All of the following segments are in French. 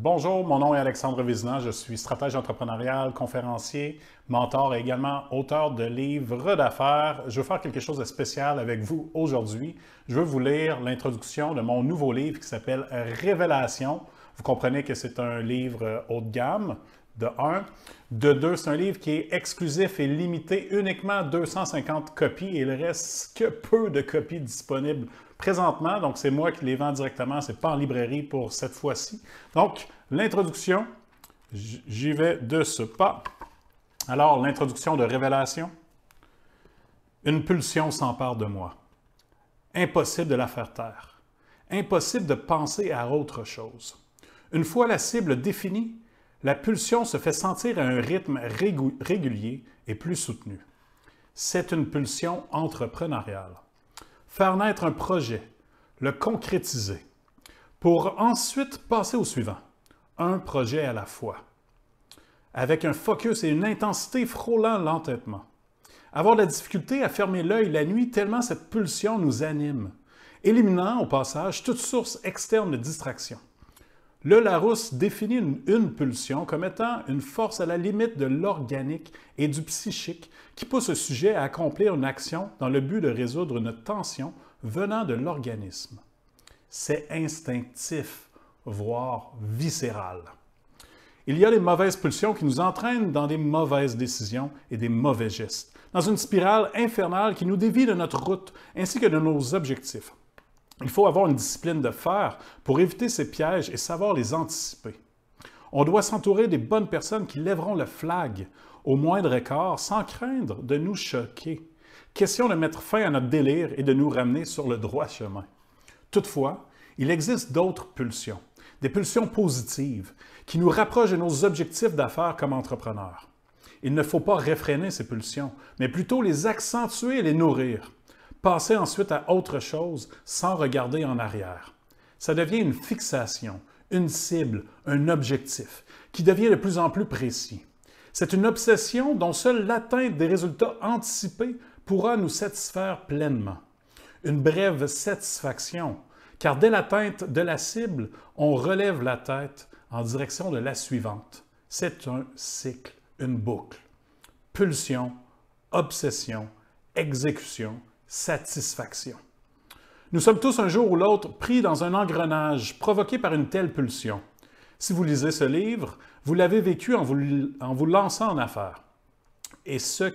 Bonjour, mon nom est Alexandre Vézina, je suis stratège entrepreneurial, conférencier, mentor et également auteur de livres d'affaires. Je veux faire quelque chose de spécial avec vous aujourd'hui. Je veux vous lire l'introduction de mon nouveau livre qui s'appelle Révélation. Vous comprenez que c'est un livre haut de gamme, de 1. De 2, c'est un livre qui est exclusif et limité uniquement à 250 copies et il reste que peu de copies disponibles présentement. Donc, c'est moi qui les vends directement, ce n'est pas en librairie pour cette fois-ci. Donc, l'introduction, j'y vais de ce pas. Alors, l'introduction de Révélation. Une pulsion s'empare de moi. Impossible de la faire taire. Impossible de penser à autre chose. Une fois la cible définie, la pulsion se fait sentir à un rythme régulier et plus soutenu. C'est une pulsion entrepreneuriale. Faire naître un projet, le concrétiser, pour ensuite passer au suivant, un projet à la fois, avec un focus et une intensité frôlant l'entêtement. Avoir de la difficulté à fermer l'œil la nuit tellement cette pulsion nous anime, éliminant au passage toute source externe de distraction. Le Larousse définit une pulsion comme étant une force à la limite de l'organique et du psychique qui pousse le sujet à accomplir une action dans le but de résoudre une tension venant de l'organisme. C'est instinctif, voire viscéral. Il y a les mauvaises pulsions qui nous entraînent dans des mauvaises décisions et des mauvais gestes, dans une spirale infernale qui nous dévie de notre route ainsi que de nos objectifs. Il faut avoir une discipline de fer pour éviter ces pièges et savoir les anticiper. On doit s'entourer des bonnes personnes qui lèveront le flag au moindre écart sans craindre de nous choquer. Question de mettre fin à notre délire et de nous ramener sur le droit chemin. Toutefois, il existe d'autres pulsions, des pulsions positives qui nous rapprochent de nos objectifs d'affaires comme entrepreneurs. Il ne faut pas réfréner ces pulsions, mais plutôt les accentuer et les nourrir. Passer ensuite à autre chose sans regarder en arrière. Ça devient une fixation, une cible, un objectif qui devient de plus en plus précis. C'est une obsession dont seule l'atteinte des résultats anticipés pourra nous satisfaire pleinement. Une brève satisfaction, car dès l'atteinte de la cible, on relève la tête en direction de la suivante. C'est un cycle, une boucle. Pulsion, obsession, exécution, satisfaction. Nous sommes tous un jour ou l'autre pris dans un engrenage provoqué par une telle pulsion. Si vous lisez ce livre, vous l'avez vécu en vous lançant en affaires. Et ce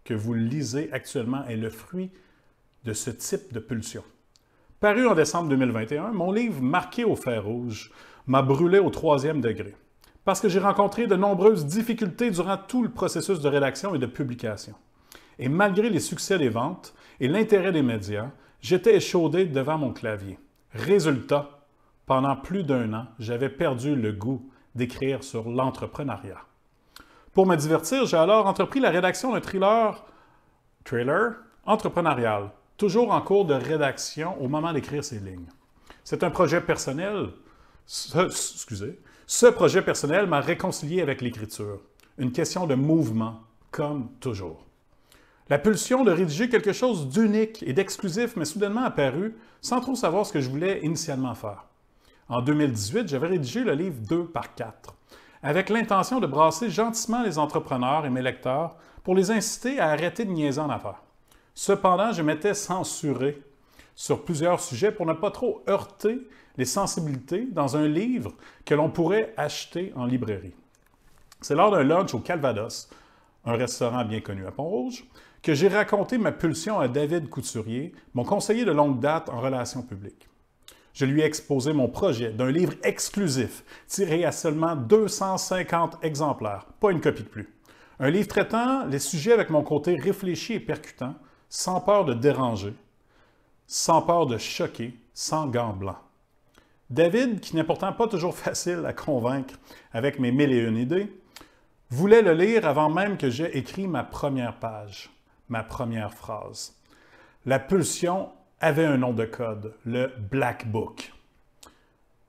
que vous lisez actuellement est le fruit de ce type de pulsion. Paru en décembre 2021, mon livre Marqué au fer rouge m'a brûlé au 3e degré, parce que j'ai rencontré de nombreuses difficultés durant tout le processus de rédaction et de publication. Et malgré les succès des ventes et l'intérêt des médias, j'étais échaudé devant mon clavier. Résultat, pendant plus d'1 an, j'avais perdu le goût d'écrire sur l'entrepreneuriat. Pour me divertir, j'ai alors entrepris la rédaction d'un trailer entrepreneurial, toujours en cours de rédaction au moment d'écrire ces lignes. C'est un projet personnel. Ce projet personnel m'a réconcilié avec l'écriture. Une question de mouvement, comme toujours. La pulsion de rédiger quelque chose d'unique et d'exclusif m'est soudainement apparue sans trop savoir ce que je voulais initialement faire. En 2018, j'avais rédigé le livre 2 par 4, avec l'intention de brasser gentiment les entrepreneurs et mes lecteurs pour les inciter à arrêter de niaiser en affaires. Cependant, je m'étais censuré sur plusieurs sujets pour ne pas trop heurter les sensibilités dans un livre que l'on pourrait acheter en librairie. C'est lors d'un lunch au Calvados, un restaurant bien connu à Pont-Rouge, que j'ai raconté ma pulsion à David Couturier, mon conseiller de longue date en relations publiques. Je lui ai exposé mon projet d'un livre exclusif, tiré à seulement 250 exemplaires, pas une copie de plus. Un livre traitant les sujets avec mon côté réfléchi et percutant, sans peur de déranger, sans peur de choquer, sans gants blancs. David, qui n'est pourtant pas toujours facile à convaincre avec mes 1001 idées, voulait le lire avant même que j'aie écrit ma première page, ma première phrase. La pulsion avait un nom de code, le Black Book.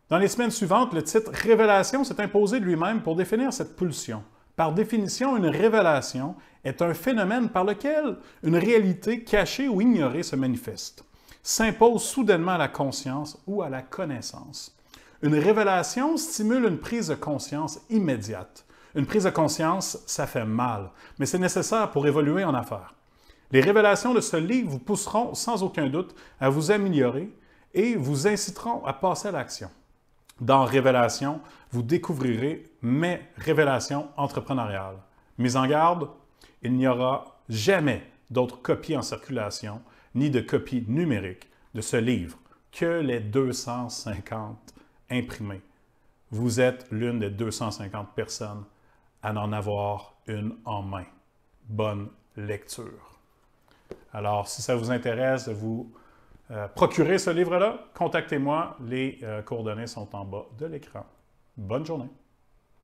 Dans les semaines suivantes, le titre « Révélation » s'est imposé de lui-même pour définir cette pulsion. Par définition, une révélation est un phénomène par lequel une réalité cachée ou ignorée se manifeste, s'impose soudainement à la conscience ou à la connaissance. Une révélation stimule une prise de conscience immédiate. Une prise de conscience, ça fait mal, mais c'est nécessaire pour évoluer en affaires. Les révélations de ce livre vous pousseront sans aucun doute à vous améliorer et vous inciteront à passer à l'action. Dans Révélation, vous découvrirez mes révélations entrepreneuriales. Mise en garde, il n'y aura jamais d'autres copies en circulation, ni de copies numériques de ce livre que les 250 imprimés. Vous êtes l'une des 250 personnes à en avoir une en main. Bonne lecture. Alors, si ça vous intéresse de vous procurer ce livre-là, contactez-moi. Les coordonnées sont en bas de l'écran. Bonne journée.